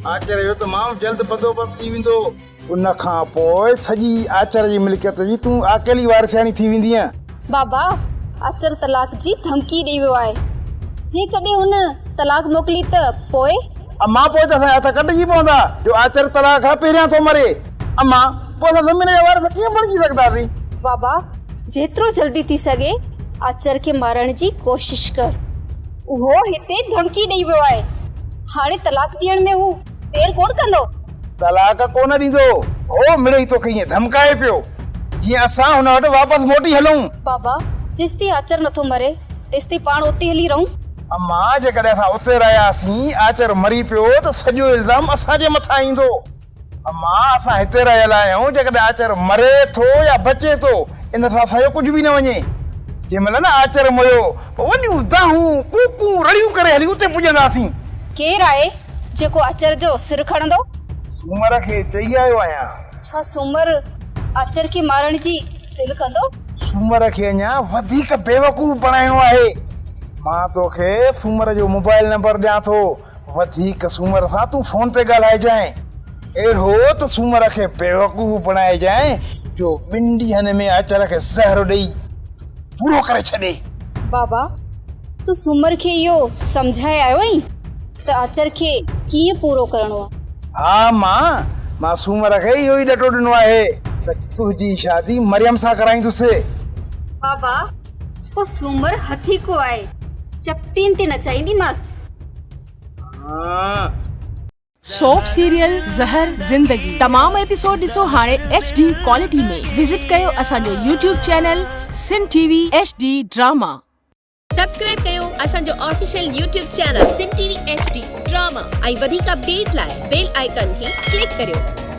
आचर जो तमाम जल्द बंदोबस्त थी वेंदो। उन खां पोइ सॼी आचर जी मिल्कियत जी तूं अकेली वारसियाणी थी वेंदीअ। बाबा आचर तलाक जी धमकी ॾेई वियो आहे। जेकॾहिं हुन तलाक मोकिली त पोइ अम्मा पोइ त असांजा हथ कटिजी पवंदा जो आचर तलाक खां पहिरियां थो मरे। अम्मा पोइ असां ज़मीन जा वारस कीअं बणिजी सघंदासीं? बाबा जेतिरो जल्दी थी सघे आचर खे मारण जी कोशिश कर। उहो हिते धमकी ॾेई वियो आहे। हाणे तलाक ॾियण में हू देर कोन कंदो। तलाक कोन ॾींदो, ओ मिड़ई तोखे ईअं धमकाए पियो जीअं असां हुन वटि वापसि मोटी हलूं। बाबा जेसिताईं आचर नथो मरे तेसिताईं पाण उते हली रहूं। अम्मा जेकॾहिं असां उते रहियासीं आचर मरी पियो त सॼो इल्ज़ाम असांजे मथां ईंदो। अम्मा असां हिते रहियल आहियूं, जेकॾहिं आचर मरे थो या बचे थो इन सां असांजो कुझु बि न वञे। जंहिं महिल न आचर मरियो वॾियूं दाहूं कूकूं रड़ियूं करे हली उते पुॼंदासीं। केरु आहे जेको आचर जो सिर खणंदो? सूमर खे चई आयो आहियां। छा सूमर आचर खे मारण जी दिलि कंदो? सूमर खे अञा वधीक बेवकूफ़ बणाइणो आहे। मां तोखे सूमर जो मोबाइल नंबर ॾियां थो। वधीक सूमर सां तूं फोन ते ॻाल्हाइजांइ। अहिड़ो त सूमर खे बेवकूफ़ बणाइजांइ जो 2 ॾींहनि में आचर खे ज़हर ॾेई पूरो करे छॾे। बाबा तूं सूमर खे इहो सम्झाए आयो आहीं त आचर खे कीअं पूरो करणो आहे? हा मां सूमर खे इहो ई ॾटो ॾिनो आहे त तुंहिंजी शादी मरियम सां कराईंदुसि। बाबा पोइ सूमर हथी को आहे, चपटीन ते नचाईंदीमांसि। सोप सीरियल ज़हर ज़िंदगी तमाम एपिसोड ॾिसो हाणे HD क्वालिटी में। विजिट कयो असांजो YouTube चैनल सिन TV HD ड्रामा। सब्सक्राइब कयो असांजो ऑफिशियल YouTube चैनल सिन TV HD ड्रामा ऐं वधीक अपडेट लाइ बेल आइकन खे क्लिक करियो।